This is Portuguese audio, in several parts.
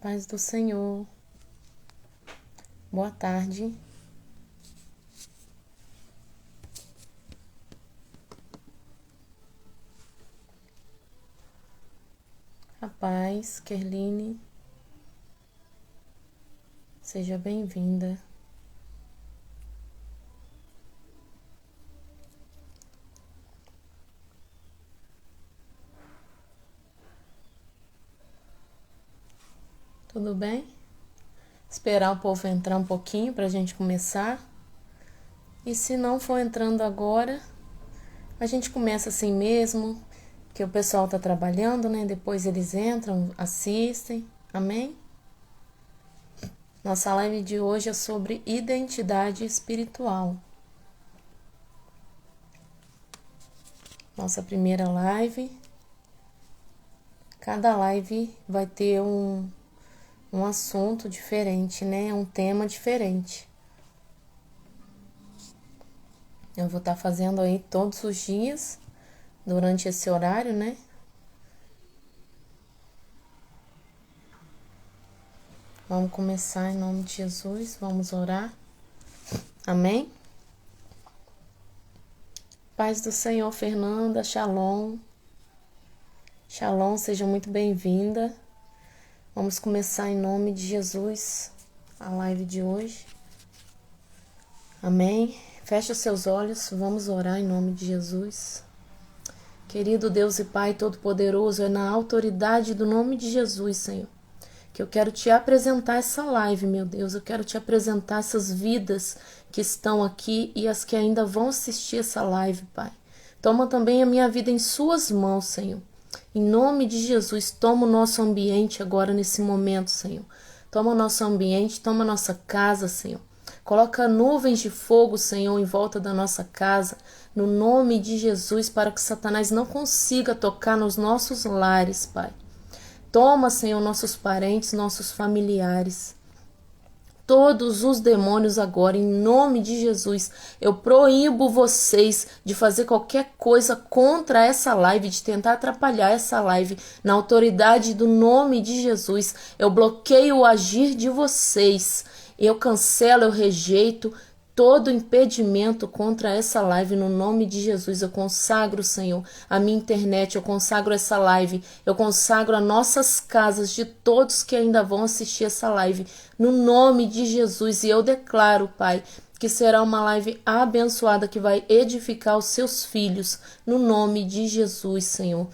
Paz do Senhor. Boa tarde. A paz, Kerline. Seja bem-vinda. Tudo bem? Esperar o povo entrar um pouquinho para a gente começar. E se não for entrando agora, a gente começa assim mesmo, que o pessoal tá trabalhando, né? Depois eles entram, assistem. Amém? Nossa live de hoje é sobre identidade espiritual. Nossa primeira live. Cada live vai ter um assunto diferente, né? Um tema diferente. Eu vou estar fazendo aí todos os dias, durante esse horário, né? Vamos começar em nome de Jesus, vamos orar. Amém? Paz do Senhor, Fernanda, Shalom. Shalom, seja muito bem-vinda. Vamos começar em nome de Jesus a live de hoje. Amém? Feche os seus olhos, vamos orar em nome de Jesus. Querido Deus e Pai Todo-Poderoso, é na autoridade do nome de Jesus, Senhor, que eu quero te apresentar essa live, meu Deus. Eu quero te apresentar essas vidas que estão aqui e as que ainda vão assistir essa live, Pai. Toma também a minha vida em suas mãos, Senhor. Em nome de Jesus, toma o nosso ambiente agora nesse momento, Senhor. Toma o nosso ambiente, toma a nossa casa, Senhor. Coloca nuvens de fogo, Senhor, em volta da nossa casa, no nome de Jesus, para que Satanás não consiga tocar nos nossos lares, Pai. Toma, Senhor, nossos parentes, nossos familiares, todos os demônios agora, em nome de Jesus. Eu proíbo vocês de fazer qualquer coisa contra essa live, de tentar atrapalhar essa live. Na autoridade do nome de Jesus, eu bloqueio o agir de vocês. Eu cancelo, eu rejeito todo impedimento contra essa live no nome de Jesus. Eu consagro, Senhor, a minha internet, eu consagro essa live, eu consagro as nossas casas de todos que ainda vão assistir essa live no nome de Jesus. E eu declaro, Pai, que será uma live abençoada que vai edificar os seus filhos no nome de Jesus, Senhor.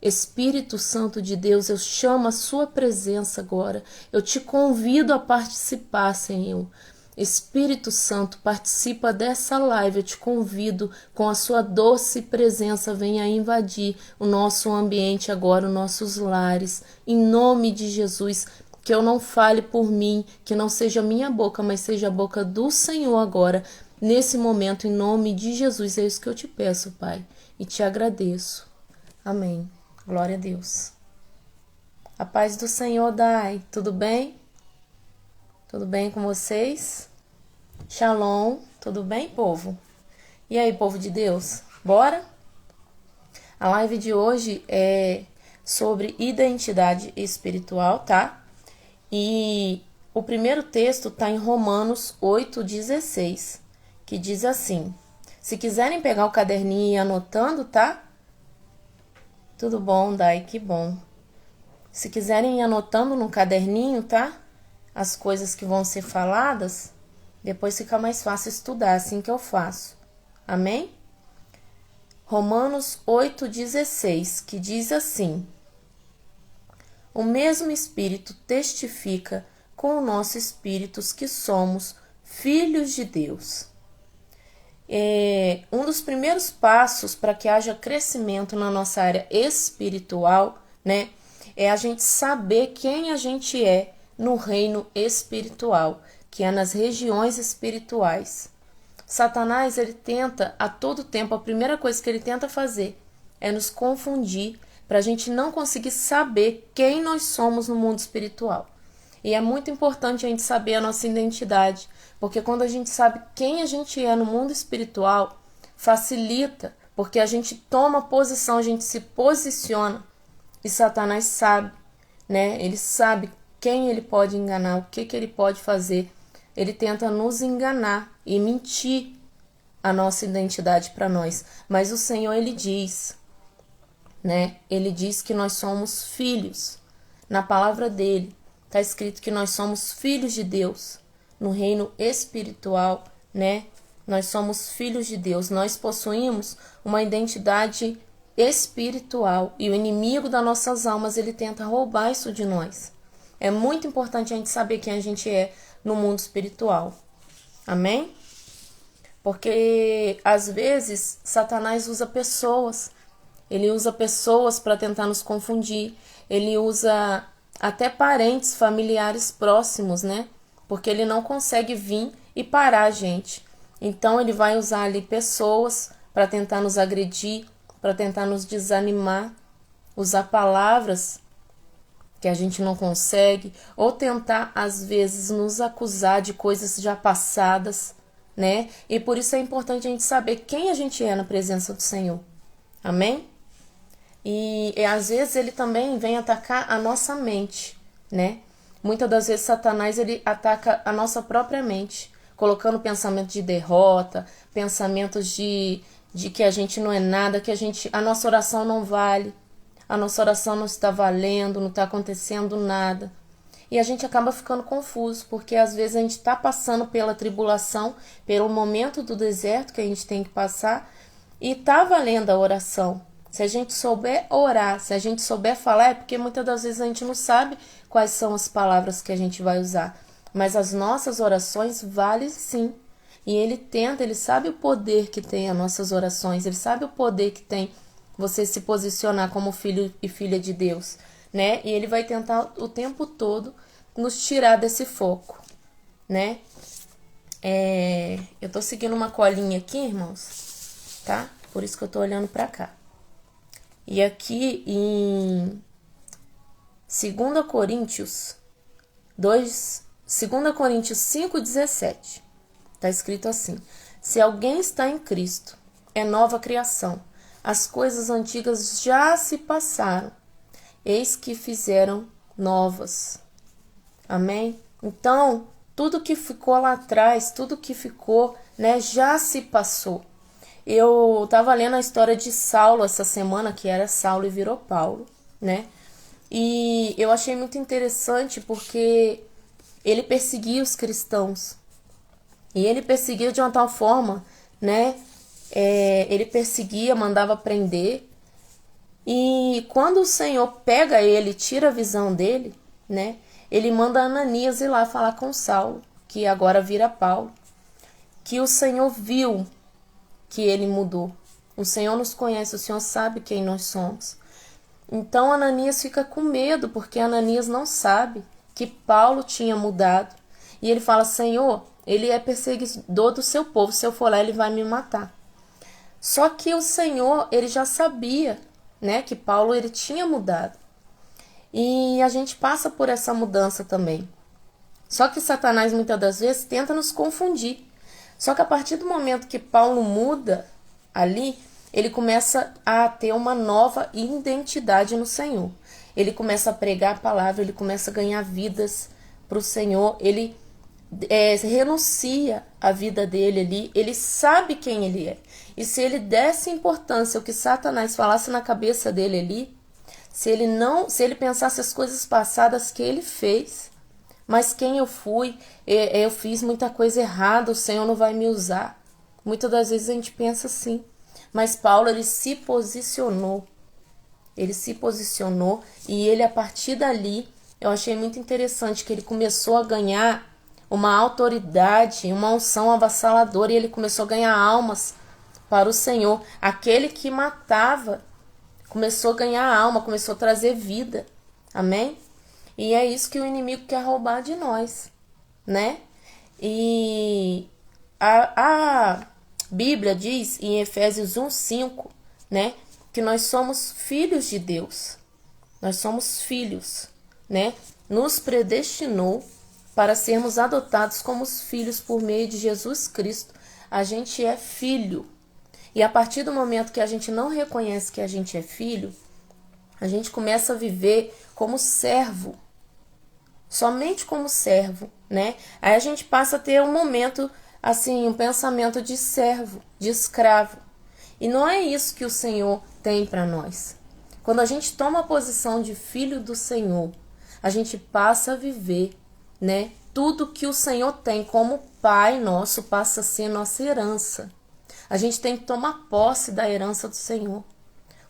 Espírito Santo de Deus, eu chamo a sua presença agora. Eu te convido a participar, Senhor. Espírito Santo, participa dessa live. Eu te convido, com a sua doce presença, venha invadir o nosso ambiente agora, os nossos lares. Em nome de Jesus, que eu não fale por mim, que não seja a minha boca, mas seja a boca do Senhor agora, nesse momento, em nome de Jesus. É isso que eu te peço, Pai, e te agradeço. Amém. Glória a Deus. A paz do Senhor, Dai. Tudo bem? Tudo bem com vocês? Shalom. Tudo bem, povo? E aí, povo de Deus? Bora? A live de hoje é sobre identidade espiritual, tá? E o primeiro texto tá em Romanos 8,16, que diz assim: se quiserem pegar o caderninho e ir anotando, tá? Tudo bom, Dai, que bom. Se quiserem ir anotando no caderninho, tá? As coisas que vão ser faladas, depois fica mais fácil estudar, assim que eu faço. Amém? Romanos 8,16, que diz assim: o mesmo Espírito testifica com o nosso espírito que somos filhos de Deus. Um dos primeiros passos para que haja crescimento na nossa área espiritual, né, é a gente saber quem a gente é no reino espiritual, que é nas regiões espirituais. Satanás, ele tenta a todo tempo, a primeira coisa que ele tenta fazer é nos confundir, para a gente não conseguir saber quem nós somos no mundo espiritual. E é muito importante a gente saber a nossa identidade, porque quando a gente sabe quem a gente é no mundo espiritual, facilita, porque a gente toma posição, a gente se posiciona, e Satanás sabe, né? Ele sabe quem ele pode enganar, o que ele pode fazer. Ele tenta nos enganar e mentir a nossa identidade para nós. Mas o Senhor, ele diz, né? Ele diz que nós somos filhos. Na palavra dele está escrito que nós somos filhos de Deus. No reino espiritual, né? Nós somos filhos de Deus. Nós possuímos uma identidade espiritual. E o inimigo das nossas almas, ele tenta roubar isso de nós. É muito importante a gente saber quem a gente é no mundo espiritual. Amém? Porque às vezes Satanás usa pessoas. Ele usa pessoas para tentar nos confundir. Ele usa até parentes, familiares próximos, né? Porque ele não consegue vir e parar a gente. Então ele vai usar ali pessoas para tentar nos agredir, para tentar nos desanimar, usar palavras que a gente não consegue, ou tentar às vezes nos acusar de coisas já passadas, né? E por isso é importante a gente saber quem a gente é na presença do Senhor. Amém? E às vezes ele também vem atacar a nossa mente, né? Muitas das vezes Satanás, ele ataca a nossa própria mente, colocando pensamento de derrota, pensamentos de que a gente não é nada, que a nossa oração não vale, a nossa oração não está valendo, não está acontecendo nada. E a gente acaba ficando confuso, porque às vezes a gente está passando pela tribulação, pelo momento do deserto que a gente tem que passar, e está valendo a oração. Se a gente souber orar, se a gente souber falar, é porque muitas das vezes a gente não sabe quais são as palavras que a gente vai usar. Mas as nossas orações valem sim. E ele sabe o poder que tem as nossas orações, ele sabe o poder que tem você se posicionar como filho e filha de Deus, né? E ele vai tentar o tempo todo nos tirar desse foco, né? Eu tô seguindo uma colinha aqui, irmãos, tá? Por isso que eu tô olhando pra cá. E aqui em 2 Coríntios 5,17, tá escrito assim: se alguém está em Cristo, é nova criação. As coisas antigas já se passaram, eis que fizeram novas. Amém? Então, tudo que ficou lá atrás, tudo que ficou, né, já se passou. Eu estava lendo a história de Saulo essa semana, que era Saulo e virou Paulo, né? E eu achei muito interessante porque ele perseguia os cristãos. E ele perseguia de uma tal forma, né? Ele perseguia, mandava prender. E quando o Senhor pega ele, tira a visão dele, né? Ele manda Ananias ir lá falar com Saulo, que agora vira Paulo. Que o Senhor viu que ele mudou. O Senhor nos conhece, o Senhor sabe quem nós somos. Então Ananias fica com medo, porque Ananias não sabe que Paulo tinha mudado. E ele fala: Senhor, ele é perseguidor do seu povo, se eu for lá ele vai me matar. Só que o Senhor, ele já sabia, né, que Paulo ele tinha mudado. E a gente passa por essa mudança também. Só que Satanás muitas das vezes tenta nos confundir. Só que a partir do momento que Paulo muda ali, ele começa a ter uma nova identidade no Senhor. Ele começa a pregar a palavra, ele começa a ganhar vidas para o Senhor, ele renuncia a vida dele ali, ele sabe quem ele é. E se ele desse importância ao que Satanás falasse na cabeça dele ali, se ele pensasse as coisas passadas que ele fez, mas quem eu fui, eu fiz muita coisa errada, o Senhor não vai me usar. Muitas das vezes a gente pensa assim. Mas Paulo, ele se posicionou. Ele se posicionou e ele, a partir dali, eu achei muito interessante que ele começou a ganhar uma autoridade, uma unção avassaladora, e ele começou a ganhar almas para o Senhor. Aquele que matava começou a ganhar alma, começou a trazer vida. Amém? E é isso que o inimigo quer roubar de nós, né? E a Bíblia diz em Efésios 1:5, né, que nós somos filhos de Deus. Nós somos filhos, né? Nos predestinou para sermos adotados como filhos por meio de Jesus Cristo. A gente é filho. E a partir do momento que a gente não reconhece que a gente é filho, a gente começa a viver como servo. somente como servo, né? Aí a gente passa a ter um momento, assim, um pensamento de servo, de escravo. E não é isso que o Senhor tem para nós. Quando a gente toma a posição de filho do Senhor, a gente passa a viver, né? Tudo que o Senhor tem como Pai nosso passa a ser nossa herança. A gente tem que tomar posse da herança do Senhor.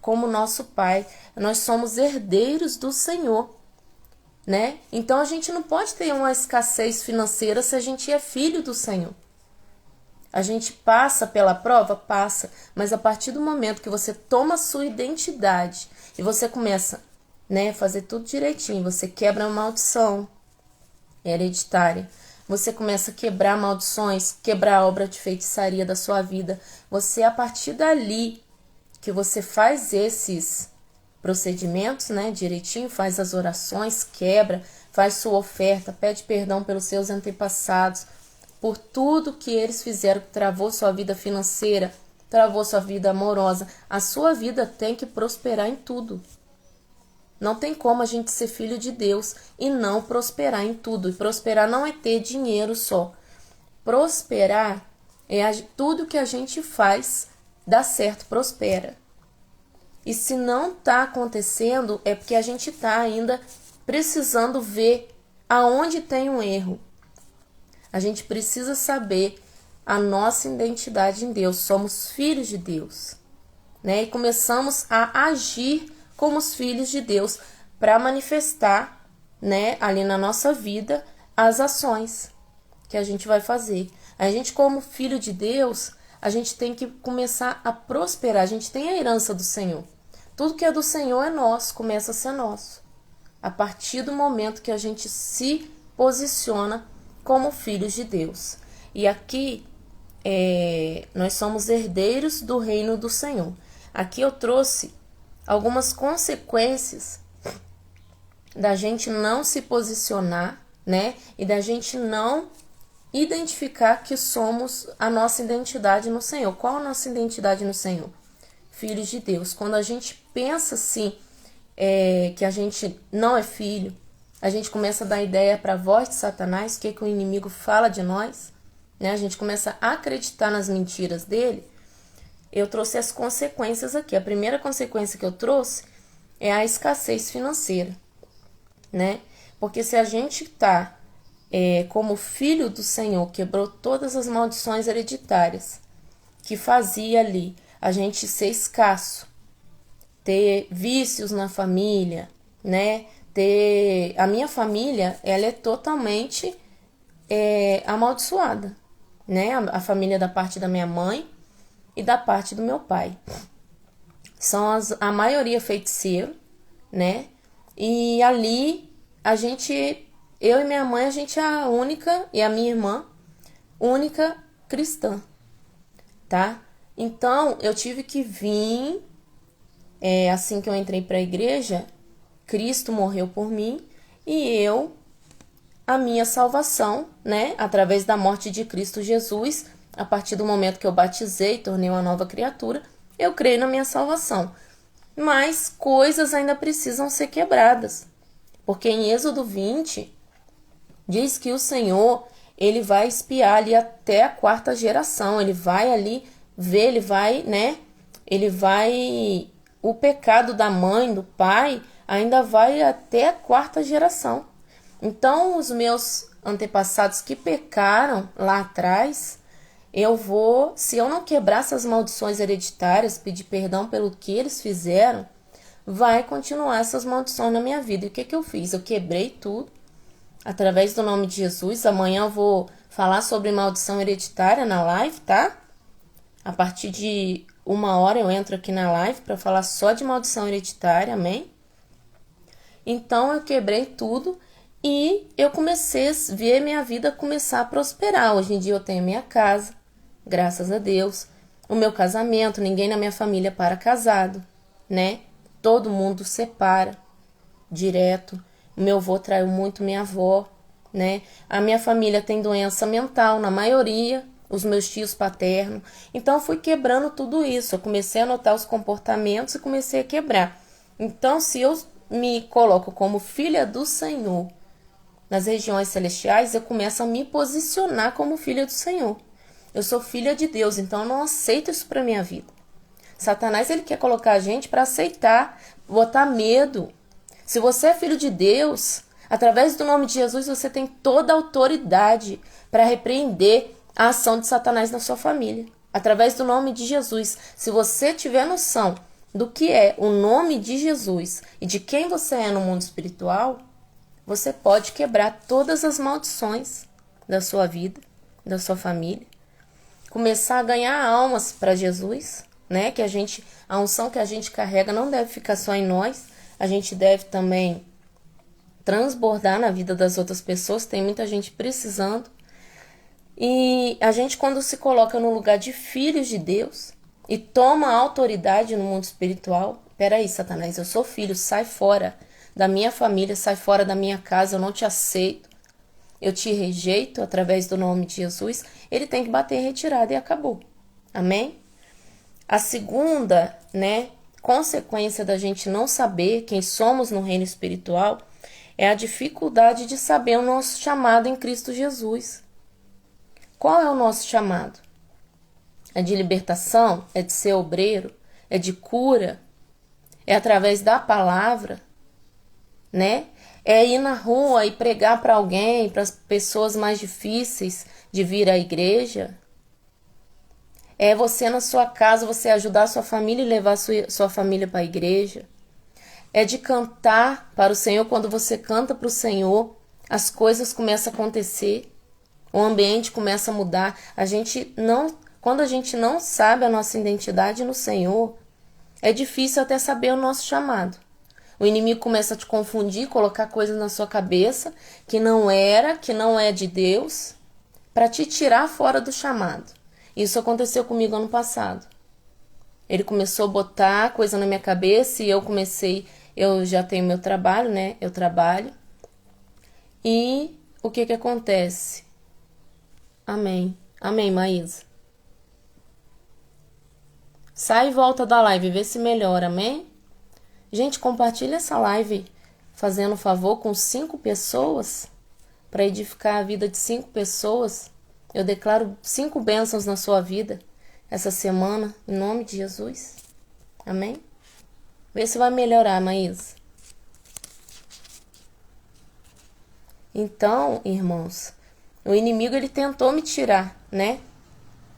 Como nosso Pai, nós somos herdeiros do Senhor, né? Então a gente não pode ter uma escassez financeira se a gente é filho do Senhor. A gente passa pela prova? Passa, mas a partir do momento que você toma a sua identidade e você começa, né, a fazer tudo direitinho, você quebra a maldição hereditária, você começa a quebrar maldições, quebrar a obra de feitiçaria da sua vida, você, a partir dali que você faz esses procedimentos, né, direitinho, faz as orações, quebra, faz sua oferta, pede perdão pelos seus antepassados, por tudo que eles fizeram, que travou sua vida financeira, travou sua vida amorosa. A sua vida tem que prosperar em tudo. Não tem como a gente ser filho de Deus e não prosperar em tudo. E prosperar não é ter dinheiro só. Prosperar é tudo que a gente faz dá certo, prospera. E se não está acontecendo, é porque a gente está ainda precisando ver aonde tem um erro. A gente precisa saber a nossa identidade em Deus. Somos filhos de Deus, né? E começamos a agir como os filhos de Deus para manifestar, né, ali na nossa vida as ações que a gente vai fazer. A gente, como filho de Deus, a gente tem que começar a prosperar. A gente tem a herança do Senhor. Tudo que é do Senhor é nosso, começa a ser nosso. A partir do momento que a gente se posiciona como filhos de Deus. E aqui nós somos herdeiros do reino do Senhor. Aqui eu trouxe algumas consequências da gente não se posicionar, né? E da gente não identificar que somos a nossa identidade no Senhor. Qual a nossa identidade no Senhor? Filhos de Deus. Quando a gente pensa assim, que a gente não é filho, a gente começa a dar ideia para a voz de Satanás, o que o inimigo fala de nós, né? A gente começa a acreditar nas mentiras dele. Eu trouxe as consequências aqui. A primeira consequência que eu trouxe é a escassez financeira, né? Porque se a gente está como filho do Senhor, quebrou todas as maldições hereditárias que fazia ali a gente ser escasso, ter vícios na família, né? A minha família, ela é totalmente amaldiçoada, né? A família da parte da minha mãe e da parte do meu pai. São a maioria feiticeiro, né? E ali eu e minha mãe, a gente é a única, e a minha irmã, única cristã, tá? Então, eu tive que vir, assim que eu entrei para a igreja, Cristo morreu por mim e a minha salvação, né, através da morte de Cristo Jesus, a partir do momento que eu batizei, tornei uma nova criatura, eu creio na minha salvação. Mas coisas ainda precisam ser quebradas, porque em Êxodo 20 diz que o Senhor, ele vai espiar ali até a 4ª geração, ele vai ali ver, o pecado da mãe, do pai, ainda vai até a 4ª geração. Então, os meus antepassados que pecaram lá atrás, se eu não quebrar essas maldições hereditárias, pedir perdão pelo que eles fizeram, vai continuar essas maldições na minha vida. E o que eu fiz? Eu quebrei tudo, através do nome de Jesus. Amanhã eu vou falar sobre maldição hereditária na live, tá? A partir de 1h eu entro aqui na live para falar só de maldição hereditária, amém? Então eu quebrei tudo e eu comecei a ver minha vida começar a prosperar. Hoje em dia eu tenho minha casa, graças a Deus. O meu casamento, ninguém na minha família para casado, né? Todo mundo separa direto. O meu avô traiu muito minha avó, né? A minha família tem doença mental, na maioria, os meus tios paternos. Então eu fui quebrando tudo isso. Eu comecei a notar os comportamentos e comecei a quebrar. Então, se eu me coloco como filha do Senhor, nas regiões celestiais, eu começo a me posicionar como filha do Senhor. Eu sou filha de Deus, então eu não aceito isso para minha vida. Satanás, ele quer colocar a gente para aceitar, botar medo. Se você é filho de Deus, através do nome de Jesus, você tem toda a autoridade para repreender a ação de Satanás na sua família. Através do nome de Jesus. Se você tiver noção do que é o nome de Jesus e de quem você é no mundo espiritual, você pode quebrar todas as maldições da sua vida, da sua família. Começar a ganhar almas para Jesus, né? Que a unção que a gente carrega não deve ficar só em nós. A gente deve também transbordar na vida das outras pessoas. Tem muita gente precisando. E a gente, quando se coloca no lugar de filhos de Deus e toma autoridade no mundo espiritual, peraí, Satanás, eu sou filho, sai fora da minha família, sai fora da minha casa, eu não te aceito, eu te rejeito através do nome de Jesus. Ele tem que bater em retirada e acabou. Amém? A segunda, consequência da gente não saber quem somos no reino espiritual é a dificuldade de saber o nosso chamado em Cristo Jesus. Qual é o nosso chamado? É de libertação? É de ser obreiro? É de cura? É através da palavra? É ir na rua e pregar para alguém, para as pessoas mais difíceis de vir à igreja? É você na sua casa, você ajudar a sua família e levar a sua família para a igreja? É de cantar para o Senhor. Quando você canta para o Senhor, as coisas começam a acontecer. O ambiente começa a mudar. Quando a gente não sabe a nossa identidade no Senhor, é difícil até saber o nosso chamado. O inimigo começa a te confundir, colocar coisas na sua cabeça que não é de Deus, para te tirar fora do chamado. Isso aconteceu comigo ano passado. Ele começou a botar coisa na minha cabeça e eu já tenho meu trabalho, Eu trabalho. E o que acontece? Amém. Amém, Maísa. Sai e volta da live, vê se melhora, amém? Gente, compartilha essa live fazendo favor com 5 pessoas, para edificar a vida de 5 pessoas. Eu declaro 5 bênçãos na sua vida essa semana, em nome de Jesus. Amém? Vê se vai melhorar, Maísa. Então, irmãos, o inimigo, ele tentou me tirar,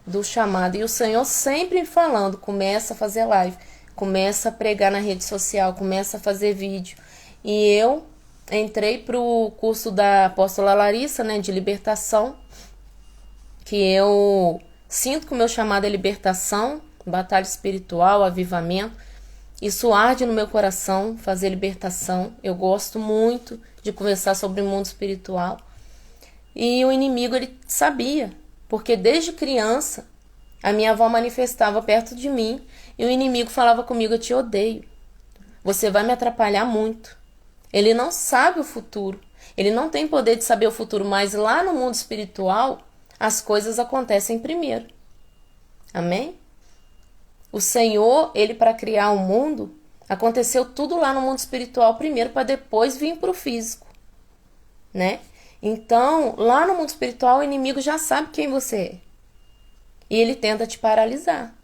do chamado. E o Senhor sempre falando, começa a fazer live, começa a pregar na rede social, começa a fazer vídeo. E eu entrei pro curso da apóstola Larissa, de libertação, que eu sinto que o meu chamado é libertação, batalha espiritual, avivamento. Isso arde no meu coração, fazer libertação. Eu gosto muito de conversar sobre o mundo espiritual. E o inimigo, ele sabia, porque desde criança a minha avó manifestava perto de mim e o inimigo falava comigo: eu te odeio, você vai me atrapalhar muito. Ele não sabe o futuro, ele não tem poder de saber o futuro, mas lá no mundo espiritual as coisas acontecem primeiro. Amém? O Senhor, ele, para criar o mundo, aconteceu tudo lá no mundo espiritual primeiro, para depois vir para o físico, Então, lá no mundo espiritual, o inimigo já sabe quem você é. E ele tenta te paralisar.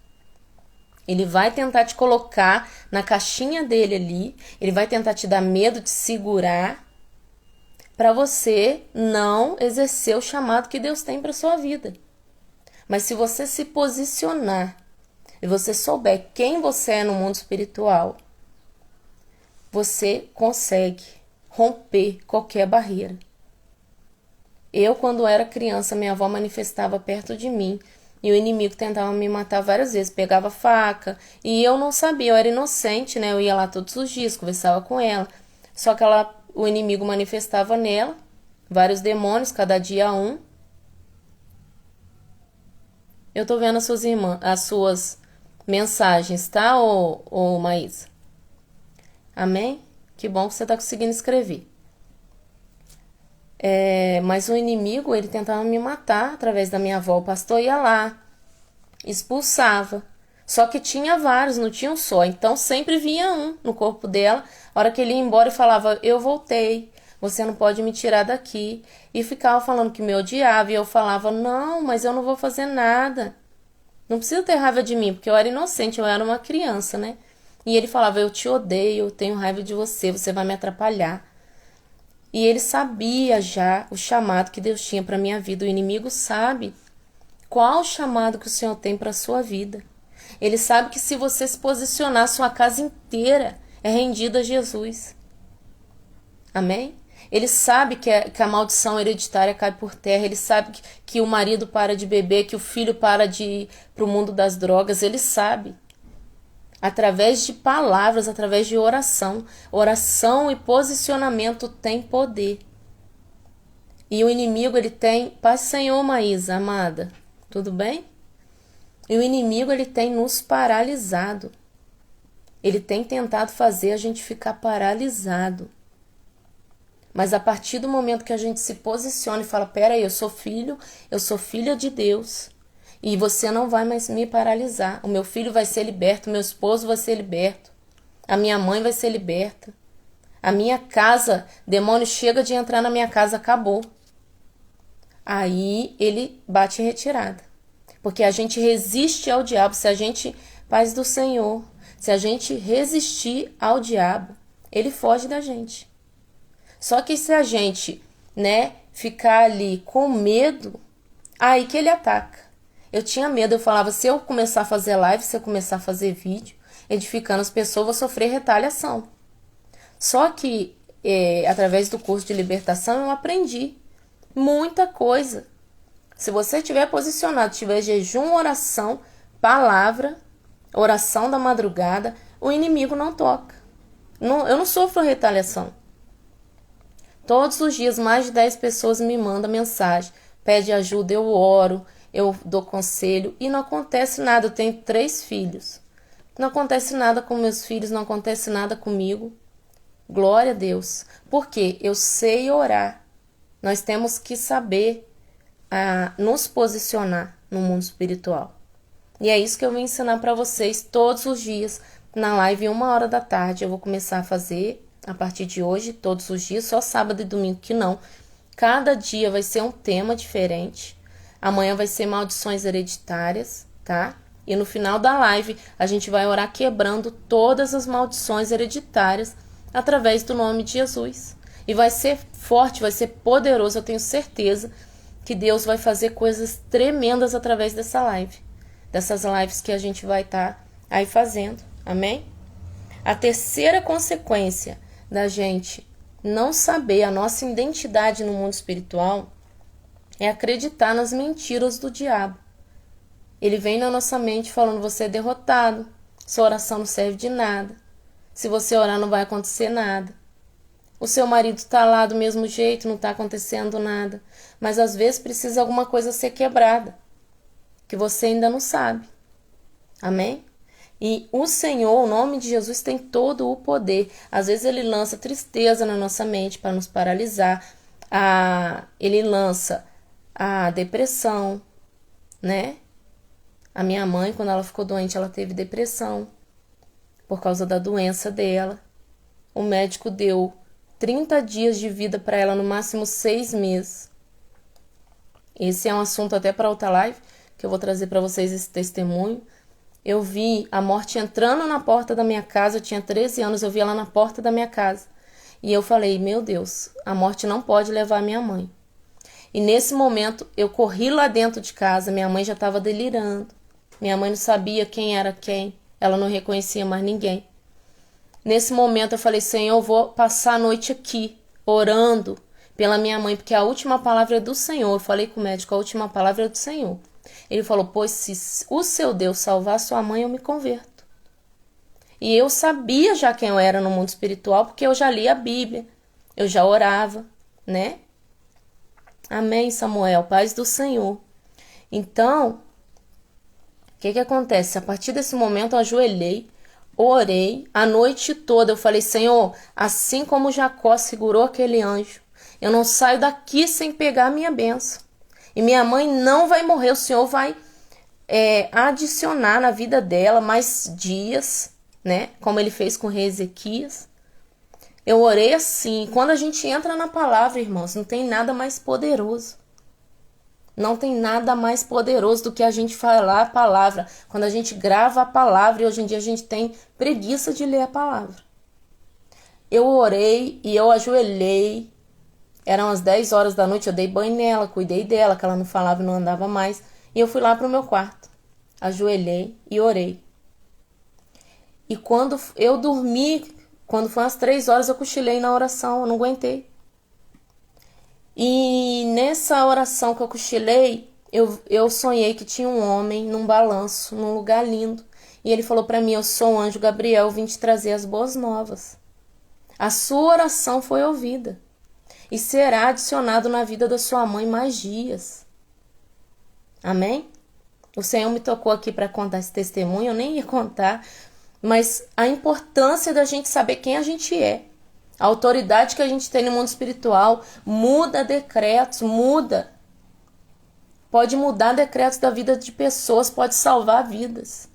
Ele vai tentar te colocar na caixinha dele ali. Ele vai tentar te dar medo, te segurar, para você não exercer o chamado que Deus tem para sua vida. Mas se você se posicionar e você souber quem você é no mundo espiritual, você consegue romper qualquer barreira. Eu, quando era criança, minha avó manifestava perto de mim e o inimigo tentava me matar várias vezes, pegava faca e eu não sabia, eu era inocente, Eu ia lá todos os dias, conversava com ela, só que o inimigo manifestava nela, vários demônios, cada dia um. Eu tô vendo as suas mensagens, tá, ô Maísa? Amém? Que bom que você tá conseguindo escrever. Mas o inimigo, ele tentava me matar através da minha avó. O pastor ia lá, expulsava. Só que tinha vários, não tinha um só. Então sempre vinha um no corpo dela. A hora que ele ia embora, e falava: eu voltei. Você não pode me tirar daqui. E ficava falando que me odiava. E eu falava, não, mas eu não vou fazer nada. Não precisa ter raiva de mim, porque eu era inocente, eu era uma criança, né? E ele falava, eu te odeio, eu tenho raiva de você, você vai me atrapalhar. E ele sabia já o chamado que Deus tinha para minha vida. O inimigo sabe qual o chamado que o Senhor tem para a sua vida. Ele sabe que se você se posicionar, sua casa inteira é rendida a Jesus. Amém? Ele sabe que a maldição hereditária cai por terra. Ele sabe que o marido para de beber, que o filho para de ir para o mundo das drogas. Ele sabe. Através de palavras, através de oração. Oração e posicionamento tem poder. E o inimigo, ele tem... Paz, Senhor, Maísa, amada. Tudo bem? E o inimigo, ele tem nos paralisado. Ele tem tentado fazer a gente ficar paralisado. Mas a partir do momento que a gente se posiciona e fala, peraí, eu sou filha de Deus. E você não vai mais me paralisar. O meu filho vai ser liberto, o meu esposo vai ser liberto. A minha mãe vai ser liberta. A minha casa, demônio chega de entrar na minha casa, acabou. Aí ele bate em retirada. Porque a gente resiste ao diabo. Se a gente, paz do Senhor, se a gente resistir ao diabo, ele foge da gente. Só que se a gente, ficar ali com medo, aí que ele ataca. Eu tinha medo, eu falava, se eu começar a fazer live, se eu começar a fazer vídeo, edificando as pessoas, eu vou sofrer retaliação. Só que, através do curso de libertação, eu aprendi muita coisa. Se você estiver posicionado, tiver jejum, oração, palavra, oração da madrugada, o inimigo não toca. Eu não sofro retaliação. Todos os dias, mais de 10 pessoas me mandam mensagem, pede ajuda, eu oro, eu dou conselho e não acontece nada. Eu tenho 3 filhos. Não acontece nada com meus filhos, não acontece nada comigo. Glória a Deus. Porque eu sei orar. Nós temos que saber nos posicionar no mundo espiritual. E é isso que eu vou ensinar para vocês todos os dias na live 1h da tarde. Eu vou começar a fazer a partir de hoje, todos os dias, só sábado e domingo que não. Cada dia vai ser um tema diferente. Amanhã vai ser maldições hereditárias, tá? E no final da live, a gente vai orar quebrando todas as maldições hereditárias através do nome de Jesus. E vai ser forte, vai ser poderoso. Eu tenho certeza que Deus vai fazer coisas tremendas através dessa live. Dessas lives que a gente vai estar aí fazendo. Amém? A terceira consequência da gente não saber a nossa identidade no mundo espiritual é acreditar nas mentiras do diabo. Ele vem na nossa mente falando, você é derrotado, sua oração não serve de nada, se você orar não vai acontecer nada, o seu marido está lá do mesmo jeito, não está acontecendo nada, mas às vezes precisa alguma coisa ser quebrada, que você ainda não sabe. Amém? E o Senhor, o nome de Jesus, tem todo o poder. Às vezes ele lança tristeza na nossa mente para nos paralisar. Ele lança a depressão, né? A minha mãe, quando ela ficou doente, ela teve depressão por causa da doença dela. O médico deu 30 dias de vida para ela, no máximo 6 meses. Esse é um assunto até para outra live, que eu vou trazer para vocês esse testemunho. Eu vi a morte entrando na porta da minha casa, eu tinha 13 anos, eu vi ela na porta da minha casa. E eu falei, meu Deus, a morte não pode levar minha mãe. E nesse momento, eu corri lá dentro de casa, minha mãe já estava delirando. Minha mãe não sabia quem era quem, ela não reconhecia mais ninguém. Nesse momento eu falei, Senhor, eu vou passar a noite aqui, orando pela minha mãe, porque a última palavra é do Senhor. Eu falei com o médico, a última palavra é do Senhor. Ele falou, pois se o seu Deus salvar sua mãe, eu me converto. E eu sabia já quem eu era no mundo espiritual, porque eu já li a Bíblia, eu já orava, né? Amém, Samuel, paz do Senhor. Então, o que acontece? A partir desse momento eu ajoelhei, orei a noite toda. Eu falei, Senhor, assim como Jacó segurou aquele anjo, eu não saio daqui sem pegar a minha bênção. E minha mãe não vai morrer, o Senhor vai adicionar na vida dela mais dias, né? Como ele fez com o rei Ezequias. Eu orei assim. Quando a gente entra na palavra, irmãos, não tem nada mais poderoso. Não tem nada mais poderoso do que a gente falar a palavra. Quando a gente grava a palavra, e hoje em dia a gente tem preguiça de ler a palavra. Eu orei e eu ajoelhei. Eram as 10 horas da noite, eu dei banho nela, cuidei dela, que ela não falava e não andava mais. E eu fui lá pro meu quarto. Ajoelhei e orei. E quando eu dormi, quando foi às 3 horas, eu cochilei na oração, eu não aguentei. E nessa oração que eu cochilei, eu sonhei que tinha um homem num balanço, num lugar lindo. E ele falou para mim, eu sou o anjo Gabriel, vim te trazer as boas novas. A sua oração foi ouvida. E será adicionado na vida da sua mãe mais dias. Amém? O Senhor me tocou aqui para contar esse testemunho, eu nem ia contar, mas a importância da gente saber quem a gente é. A autoridade que a gente tem no mundo espiritual muda decretos, muda. Pode mudar decretos da vida de pessoas, pode salvar vidas.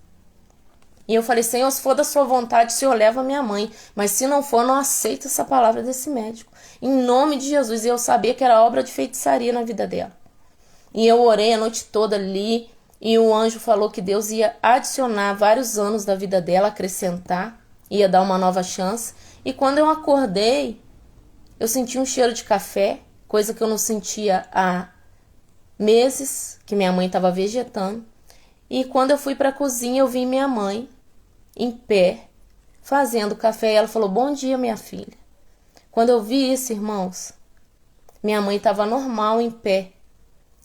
E eu falei, Senhor, se for da sua vontade, o Senhor leva a minha mãe. Mas se não for, não aceito essa palavra desse médico. Em nome de Jesus. E eu sabia que era obra de feitiçaria na vida dela. E eu orei a noite toda ali. E o anjo falou que Deus ia adicionar vários anos da vida dela, acrescentar. Ia dar uma nova chance. E quando eu acordei, eu senti um cheiro de café. Coisa que eu não sentia há meses, que minha mãe estava vegetando. E quando eu fui para a cozinha, eu vi minha mãe em pé, fazendo café. E ela falou, bom dia, minha filha. Quando eu vi isso, irmãos, minha mãe estava normal, em pé.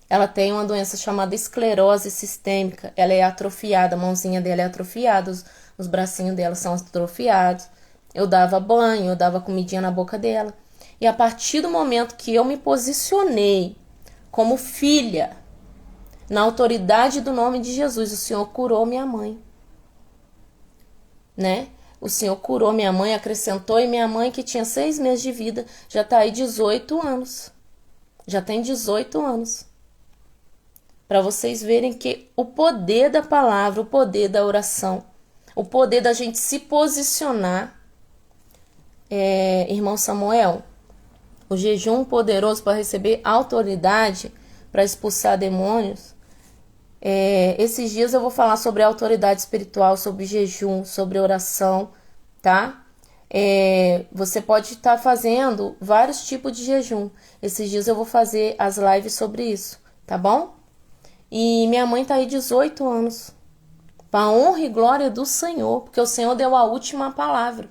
Ela tem uma doença chamada esclerose sistêmica. Ela é atrofiada, a mãozinha dela é atrofiada, os bracinhos dela são atrofiados. Eu dava banho, eu dava comidinha na boca dela. E a partir do momento que eu me posicionei como filha, na autoridade do nome de Jesus, o Senhor curou minha mãe. Né? O Senhor curou minha mãe, acrescentou, e minha mãe, que tinha 6 meses de vida, já está aí 18 anos. Já tem 18 anos. Para vocês verem que o poder da palavra, o poder da oração, o poder da gente se posicionar. Irmão Samuel, o jejum poderoso para receber autoridade para expulsar demônios. Esses dias eu vou falar sobre autoridade espiritual, sobre jejum, sobre oração, tá? Você pode estar fazendo vários tipos de jejum. Esses dias eu vou fazer as lives sobre isso, tá bom? E minha mãe tá aí 18 anos. Para honra e glória do Senhor, porque o Senhor deu a última palavra.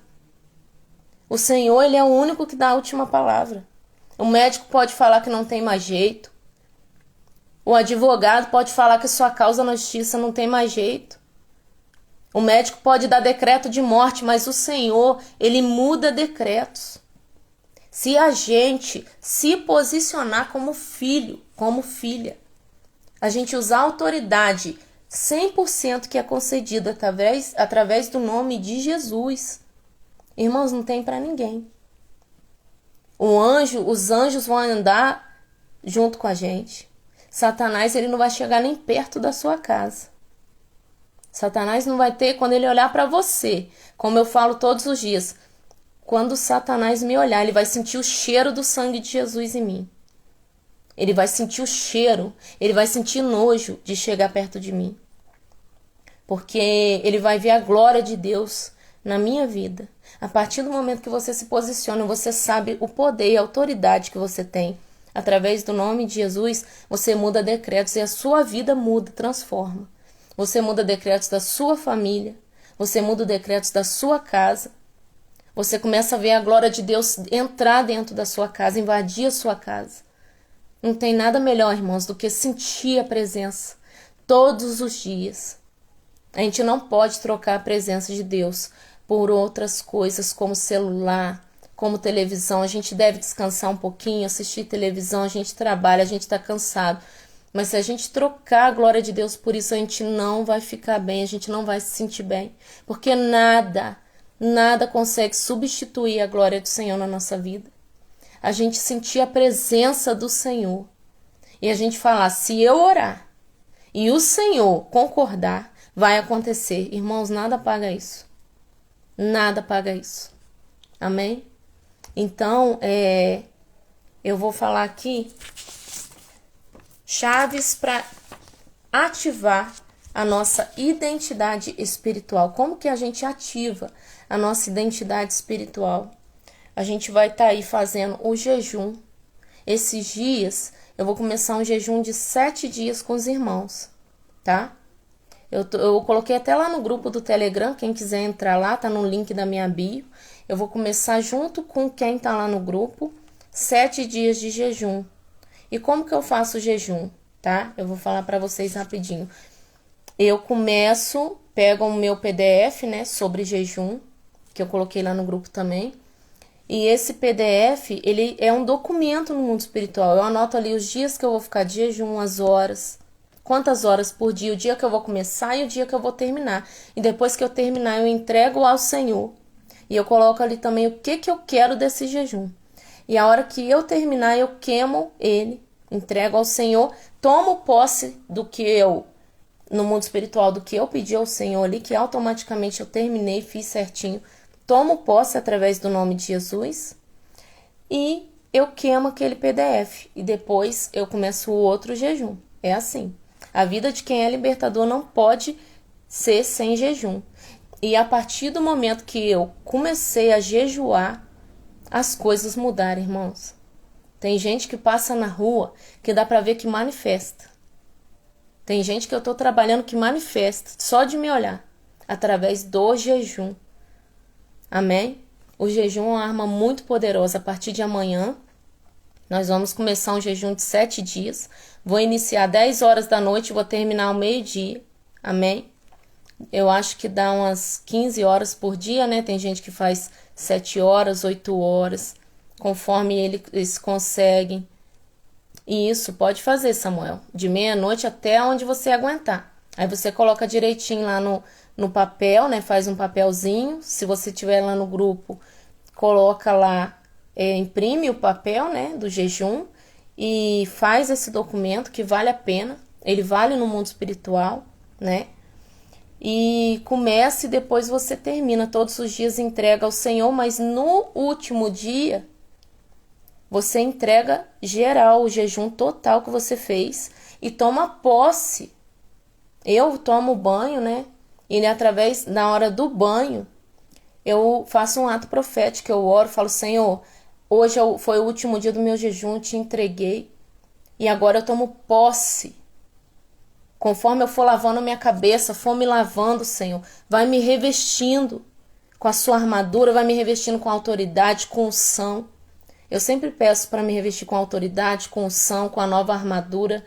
O Senhor, Ele é o único que dá a última palavra. O médico pode falar que não tem mais jeito. O advogado pode falar que sua causa na justiça não tem mais jeito. O médico pode dar decreto de morte, mas o Senhor, Ele muda decretos. Se a gente se posicionar como filho, como filha, a gente usar a autoridade 100% que é concedida através do nome de Jesus, irmãos, não tem para ninguém. Os anjos vão andar junto com a gente. Satanás, ele não vai chegar nem perto da sua casa. Satanás não vai ter, quando ele olhar para você, como eu falo todos os dias, quando Satanás me olhar, ele vai sentir o cheiro do sangue de Jesus em mim. Ele vai sentir o cheiro, ele vai sentir nojo de chegar perto de mim. Porque ele vai ver a glória de Deus na minha vida. A partir do momento que você se posiciona, você sabe o poder e a autoridade que você tem. Através do nome de Jesus, você muda decretos e a sua vida muda, transforma. Você muda decretos da sua família, você muda decretos da sua casa. Você começa a ver a glória de Deus entrar dentro da sua casa, invadir a sua casa. Não tem nada melhor, irmãos, do que sentir a presença todos os dias. A gente não pode trocar a presença de Deus por outras coisas como celular, como televisão. A gente deve descansar um pouquinho, assistir televisão, a gente trabalha, a gente está cansado. Mas se a gente trocar a glória de Deus por isso, a gente não vai ficar bem, a gente não vai se sentir bem. Porque nada consegue substituir a glória do Senhor na nossa vida. A gente sentir a presença do Senhor. E a gente falar, se eu orar e o Senhor concordar, vai acontecer. Irmãos, nada paga isso. Nada paga isso. Amém? Então, eu vou falar aqui chaves para ativar a nossa identidade espiritual. Como que a gente ativa a nossa identidade espiritual? A gente vai estar aí fazendo o jejum. Esses dias, eu vou começar um jejum de 7 dias com os irmãos, tá? Eu coloquei até lá no grupo do Telegram, quem quiser entrar lá, tá no link da minha bio. Eu vou começar junto com quem tá lá no grupo, 7 dias de jejum. E como que eu faço o jejum, tá? Eu vou falar para vocês rapidinho. Eu pego o meu PDF, né, sobre jejum, que eu coloquei lá no grupo também. E esse PDF, ele é um documento no mundo espiritual. Eu anoto ali os dias que eu vou ficar de jejum, as horas, quantas horas por dia, o dia que eu vou começar e o dia que eu vou terminar. E depois que eu terminar, eu entrego ao Senhor. E eu coloco ali também o que eu quero desse jejum. E a hora que eu terminar, eu queimo ele, entrego ao Senhor, tomo posse do que no mundo espiritual, do que eu pedi ao Senhor ali, que automaticamente eu terminei, fiz certinho. Tomo posse através do nome de Jesus e eu queimo aquele PDF. E depois eu começo o outro jejum. É assim. A vida de quem é libertador não pode ser sem jejum. E a partir do momento que eu comecei a jejuar, as coisas mudaram, irmãos. Tem gente que passa na rua que dá pra ver que manifesta. Tem gente que eu tô trabalhando que manifesta só de me olhar, através do jejum. Amém? O jejum é uma arma muito poderosa. A partir de amanhã, nós vamos começar um jejum de 7 dias. Vou iniciar 10 horas da noite e vou terminar ao meio-dia. Amém? Eu acho que dá umas 15 horas por dia, né? Tem gente que faz 7 horas, 8 horas, conforme eles conseguem. E isso pode fazer, Samuel, de meia-noite até onde você aguentar. Aí você coloca direitinho lá no papel, né? Faz um papelzinho. Se você tiver lá no grupo, coloca lá, imprime o papel, né? Do jejum e faz esse documento que vale a pena. Ele vale no mundo espiritual, né? E começa e depois você termina. Todos os dias entrega ao Senhor, mas no último dia você entrega geral, o jejum total que você fez e toma posse. Eu tomo banho, né? E através, na hora do banho, eu faço um ato profético, eu oro, falo, Senhor, hoje foi o último dia do meu jejum, eu te entreguei. E agora eu tomo posse. Conforme eu for lavando a minha cabeça, for me lavando, Senhor, vai me revestindo com a sua armadura, vai me revestindo com autoridade, com unção. Eu sempre peço para me revestir com autoridade, com unção, com a nova armadura,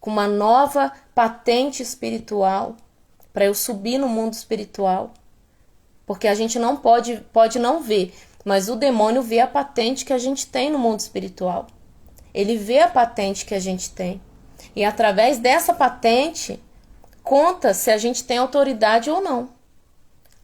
com uma nova patente espiritual, para eu subir no mundo espiritual. Porque a gente não pode não ver, mas o demônio vê a patente que a gente tem no mundo espiritual. Ele vê a patente que a gente tem. E através dessa patente, conta se a gente tem autoridade ou não.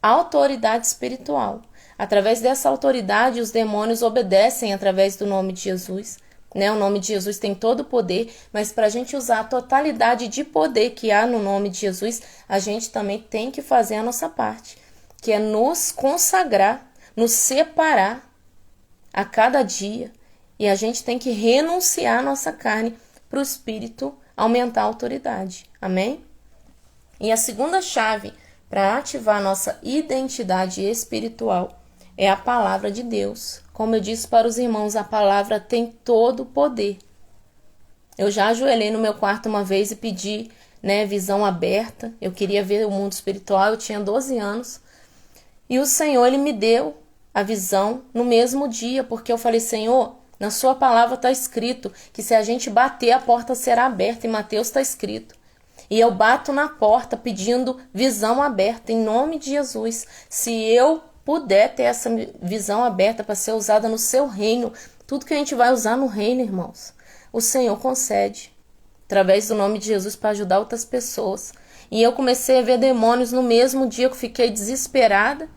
Autoridade espiritual. Através dessa autoridade, os demônios obedecem através do nome de Jesus. Né? O nome de Jesus tem todo o poder, mas para a gente usar a totalidade de poder que há no nome de Jesus, a gente também tem que fazer a nossa parte, que é nos consagrar, nos separar a cada dia. E a gente tem que renunciar a nossa carne para o Espírito aumentar a autoridade. Amém? E a segunda chave para ativar a nossa identidade espiritual é a palavra de Deus. Como eu disse para os irmãos, a palavra tem todo o poder. Eu já ajoelhei no meu quarto uma vez e pedi, né, visão aberta. Eu queria ver o mundo espiritual, eu tinha 12 anos. E o Senhor, Ele me deu a visão no mesmo dia, porque eu falei, Senhor, na sua palavra está escrito que se a gente bater, a porta será aberta. Em Mateus está escrito. E eu bato na porta pedindo visão aberta, em nome de Jesus. Se eu puder ter essa visão aberta para ser usada no seu reino, tudo que a gente vai usar no reino, irmãos, o Senhor concede, através do nome de Jesus, para ajudar outras pessoas. E eu comecei a ver demônios no mesmo dia que eu fiquei desesperada.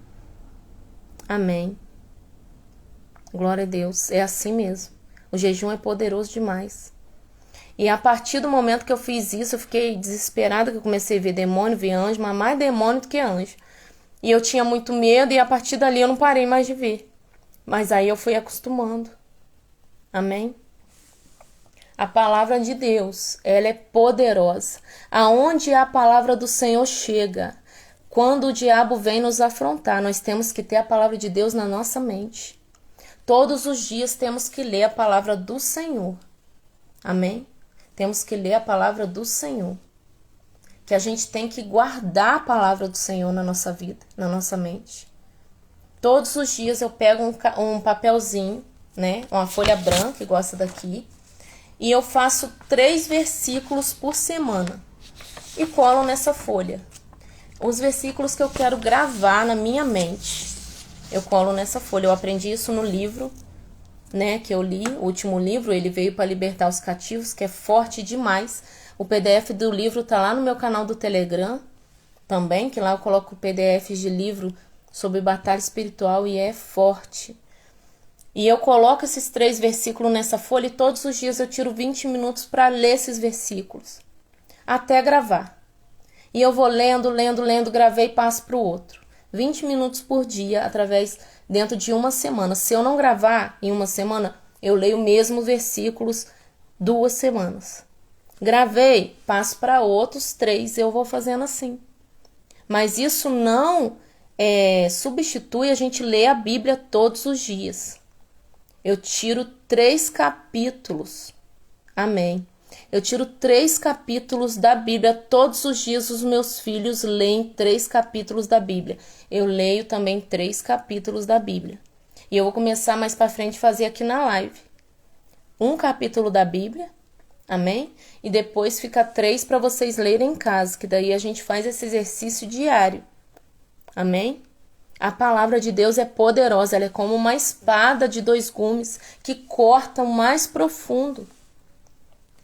Amém. Glória a Deus. É assim mesmo. O jejum é poderoso demais. E a partir do momento que eu fiz isso, eu fiquei desesperada, que eu comecei a ver demônio, ver anjo, mas mais demônio do que anjo. E eu tinha muito medo e a partir dali eu não parei mais de ver. Mas aí eu fui acostumando. Amém? A palavra de Deus, ela é poderosa. Aonde a palavra do Senhor chega, quando o diabo vem nos afrontar, nós temos que ter a palavra de Deus na nossa mente. Todos os dias temos que ler a palavra do Senhor. Amém? Temos que ler a palavra do Senhor. Que a gente tem que guardar a palavra do Senhor na nossa vida, na nossa mente. Todos os dias eu pego um papelzinho, né? Uma folha branca, igual essa daqui. E eu faço 3 versículos por semana. E colo nessa folha. Os versículos que eu quero gravar na minha mente. Eu colo nessa folha. Eu aprendi isso no livro, né? Que eu li. O último livro, ele veio para libertar os cativos, que é forte demais. O PDF do livro tá lá no meu canal do Telegram também, que lá eu coloco PDFs de livro sobre batalha espiritual e é forte. E eu coloco esses 3 versículos nessa folha e todos os dias eu tiro 20 minutos para ler esses versículos. Até gravar. E eu vou lendo, gravei e passo para o outro. 20 minutos por dia, dentro de uma semana. Se eu não gravar em uma semana, eu leio mesmo versículos 2 semanas. Gravei, passo para outros 3, eu vou fazendo assim. Mas isso não substitui a gente ler a Bíblia todos os dias. Eu tiro 3 capítulos. Amém. Eu tiro 3 capítulos da Bíblia. Todos os dias os meus filhos leem 3 capítulos da Bíblia. Eu leio também 3 capítulos da Bíblia. E eu vou começar mais para frente a fazer aqui na live. 1 capítulo da Bíblia. Amém? E depois fica 3 para vocês lerem em casa, que daí a gente faz esse exercício diário. Amém? A palavra de Deus é poderosa, ela é como uma espada de 2 gumes que corta o mais profundo.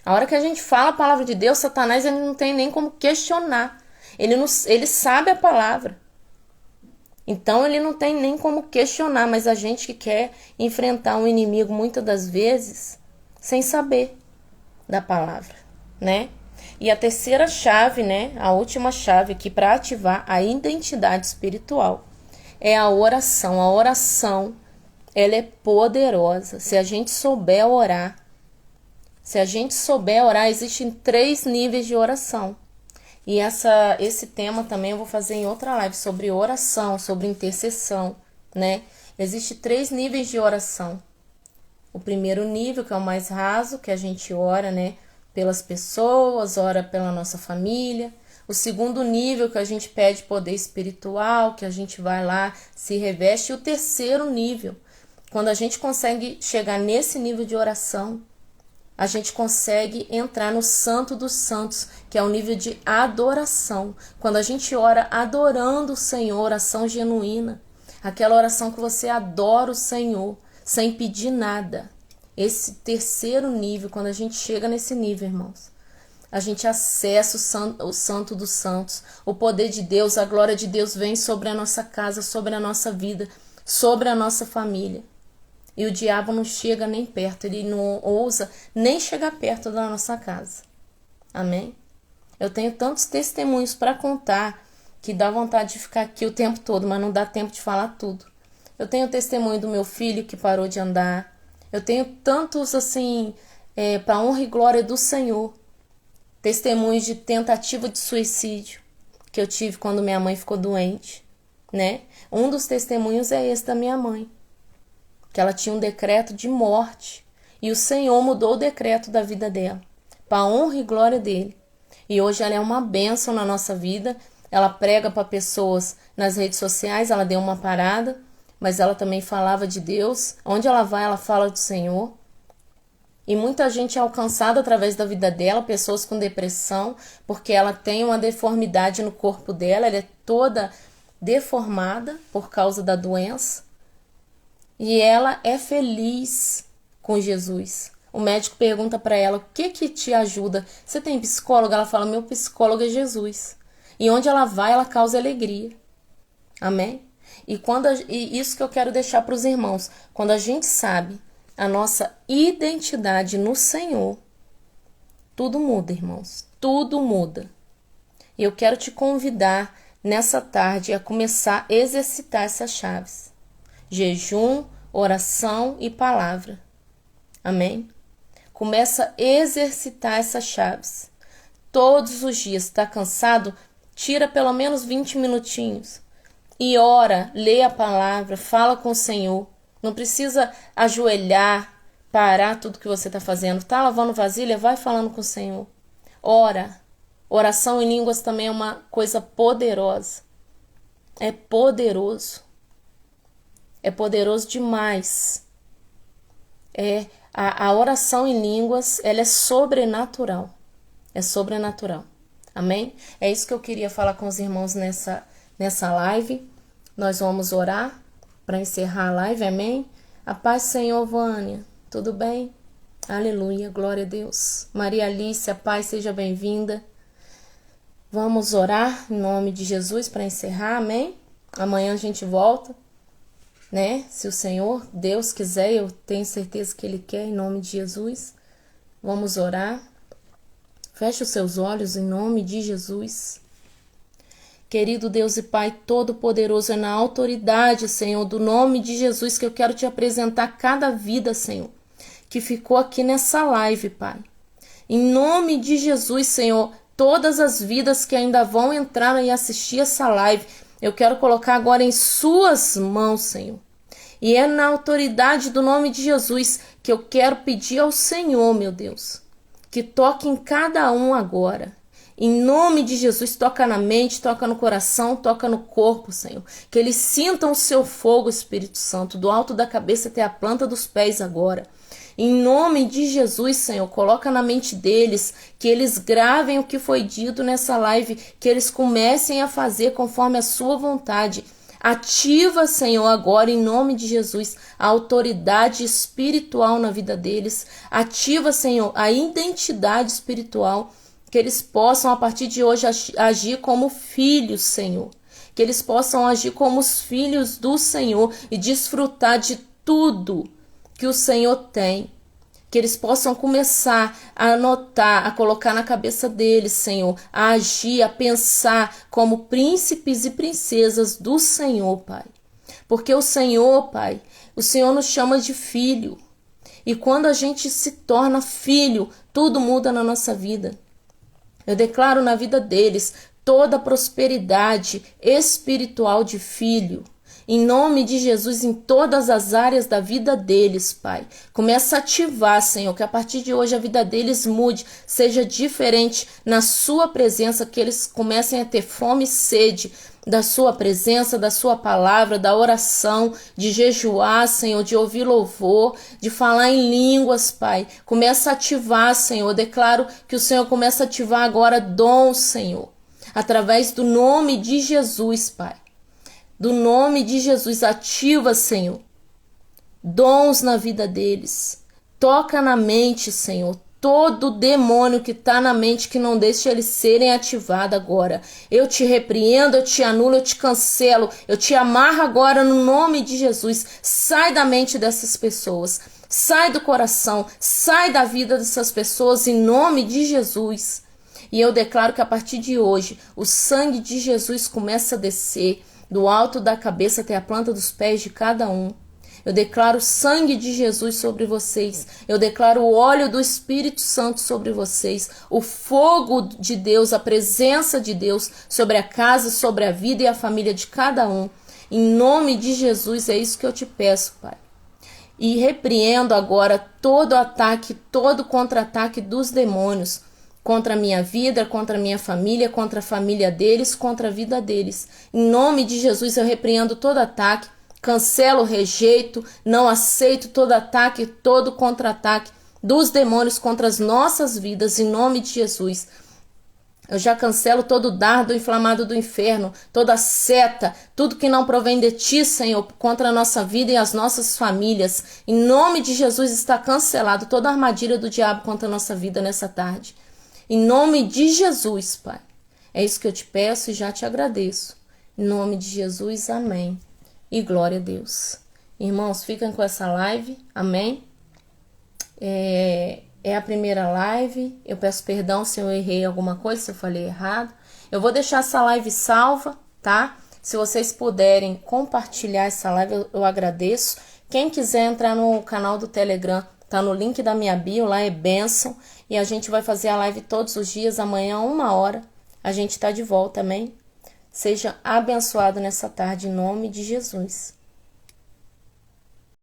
A hora que a gente fala a palavra de Deus, Satanás ele não tem nem como questionar. Ele sabe a palavra. Então ele não tem nem como questionar, mas a gente que quer enfrentar um inimigo muitas das vezes sem saber da palavra, né? E a terceira chave, né? A última chave aqui para ativar a identidade espiritual é a oração. A oração, ela é poderosa. Se a gente souber orar, existem 3 níveis de oração. E esse tema também eu vou fazer em outra live sobre oração, sobre intercessão, né? Existem 3 níveis de oração. O primeiro nível, que é o mais raso, que a gente ora, né? Pelas pessoas, ora pela nossa família. O segundo nível, que a gente pede poder espiritual, que a gente vai lá, se reveste. E o terceiro nível, quando a gente consegue chegar nesse nível de oração, a gente consegue entrar no Santo dos Santos, que é o nível de adoração. Quando a gente ora adorando o Senhor, oração genuína, aquela oração que você adora o Senhor, sem pedir nada. Esse terceiro nível, quando a gente chega nesse nível, irmãos, a gente acessa o Santo dos Santos, o poder de Deus, a glória de Deus vem sobre a nossa casa, sobre a nossa vida, sobre a nossa família. E o diabo não chega nem perto, ele não ousa nem chegar perto da nossa casa. Amém? Eu tenho tantos testemunhos para contar que dá vontade de ficar aqui o tempo todo, mas não dá tempo de falar tudo. Eu tenho o testemunho do meu filho que parou de andar. Eu tenho tantos, assim, para honra e glória do Senhor. Testemunhos de tentativa de suicídio que eu tive quando minha mãe ficou doente, né? Um dos testemunhos é esse da minha mãe, que ela tinha um decreto de morte e o Senhor mudou o decreto da vida dela, para a honra e glória dele. E hoje ela é uma bênção na nossa vida. Ela prega para pessoas nas redes sociais, ela deu uma parada, mas ela também falava de Deus. Onde ela vai, ela fala do Senhor. E muita gente é alcançada através da vida dela, pessoas com depressão, porque ela tem uma deformidade no corpo dela, ela é toda deformada por causa da doença. E ela é feliz com Jesus. O médico pergunta para ela, o que te ajuda? Você tem psicólogo? Ela fala, meu psicólogo é Jesus. E onde ela vai, ela causa alegria. Amém? E isso que eu quero deixar para os irmãos. Quando a gente sabe a nossa identidade no Senhor, tudo muda, irmãos. Tudo muda. E eu quero te convidar nessa tarde a começar a exercitar essas chaves. Jejum, oração e palavra. Amém? Começa a exercitar essas chaves. Todos os dias. Está cansado? Tira pelo menos 20 minutinhos. E ora, lê a palavra, fala com o Senhor. Não precisa ajoelhar, parar tudo que você está fazendo. Está lavando vasilha? Vai falando com o Senhor. Ora. Oração em línguas também é uma coisa poderosa. É poderoso. É poderoso demais. A oração em línguas, ela é sobrenatural. É sobrenatural. Amém? É isso que eu queria falar com os irmãos nessa live. Nós vamos orar para encerrar a live. Amém? A paz do Senhor, Vânia. Tudo bem? Aleluia. Glória a Deus. Maria Alice, a paz, seja bem-vinda. Vamos orar em nome de Jesus para encerrar. Amém? Amanhã a gente volta. Né? Se o Senhor, Deus quiser, eu tenho certeza que Ele quer, em nome de Jesus. Vamos orar. Feche os seus olhos em nome de Jesus. Querido Deus e Pai Todo-Poderoso, é na autoridade, Senhor, do nome de Jesus que eu quero te apresentar cada vida, Senhor, que ficou aqui nessa live, Pai. Em nome de Jesus, Senhor, todas as vidas que ainda vão entrar e assistir essa live, eu quero colocar agora em suas mãos, Senhor. E é na autoridade do nome de Jesus que eu quero pedir ao Senhor, meu Deus, que toque em cada um agora. Em nome de Jesus, toca na mente, toca no coração, toca no corpo, Senhor. Que eles sintam o seu fogo, Espírito Santo, do alto da cabeça até a planta dos pés agora. Em nome de Jesus, Senhor, coloca na mente deles, que eles gravem o que foi dito nessa live, que eles comecem a fazer conforme a sua vontade. Ativa, Senhor, agora, em nome de Jesus, a autoridade espiritual na vida deles. Ativa, Senhor, a identidade espiritual, que eles possam, a partir de hoje, agir como filhos, Senhor. Que eles possam agir como os filhos do Senhor e desfrutar de tudo que o Senhor tem. Que eles possam começar a anotar, a colocar na cabeça deles, Senhor, a agir, a pensar como príncipes e princesas do Senhor, Pai. Porque o Senhor, Pai, o Senhor nos chama de filho. E quando a gente se torna filho, tudo muda na nossa vida. Eu declaro na vida deles toda a prosperidade espiritual de filho. Em nome de Jesus, em todas as áreas da vida deles, Pai. Começa a ativar, Senhor, que a partir de hoje a vida deles mude, seja diferente na sua presença, que eles comecem a ter fome e sede da sua presença, da sua palavra, da oração, de jejuar, Senhor, de ouvir louvor, de falar em línguas, Pai. Começa a ativar, Senhor. Eu declaro que o Senhor começa a ativar agora dons, Senhor, através do nome de Jesus, Pai. Do nome de Jesus, ativa, Senhor, dons na vida deles. Toca na mente, Senhor, todo demônio que está na mente que não deixa eles serem ativados agora. Eu te repreendo, eu te anulo, eu te cancelo, eu te amarro agora no nome de Jesus. Sai da mente dessas pessoas, sai do coração, sai da vida dessas pessoas em nome de Jesus. E eu declaro que a partir de hoje, o sangue de Jesus começa a descer do alto da cabeça até a planta dos pés de cada um. Eu declaro o sangue de Jesus sobre vocês. Eu declaro o óleo do Espírito Santo sobre vocês. O fogo de Deus, a presença de Deus sobre a casa, sobre a vida e a família de cada um. Em nome de Jesus, é isso que eu te peço, Pai. E repreendo agora todo ataque, todo contra-ataque dos demônios contra a minha vida, contra a minha família, contra a família deles, contra a vida deles. Em nome de Jesus eu repreendo todo ataque, cancelo, rejeito, não aceito todo ataque, todo contra-ataque dos demônios contra as nossas vidas, em nome de Jesus. Eu já cancelo todo dardo inflamado do inferno, toda seta, tudo que não provém de ti, Senhor, contra a nossa vida e as nossas famílias. Em nome de Jesus está cancelado toda a armadilha do diabo contra a nossa vida nessa tarde. Em nome de Jesus, Pai. É isso que eu te peço e já te agradeço. Em nome de Jesus, amém. E glória a Deus. Irmãos, fiquem com essa live, amém? É a primeira live. Eu peço perdão se eu errei alguma coisa, se eu falei errado. Eu vou deixar essa live salva, tá? Se vocês puderem compartilhar essa live, eu agradeço. Quem quiser entrar no canal do Telegram, tá no link da minha bio, lá é bênção. E a gente vai fazer a live todos os dias, amanhã 1h. A gente tá de volta, amém? Seja abençoado nessa tarde, em nome de Jesus.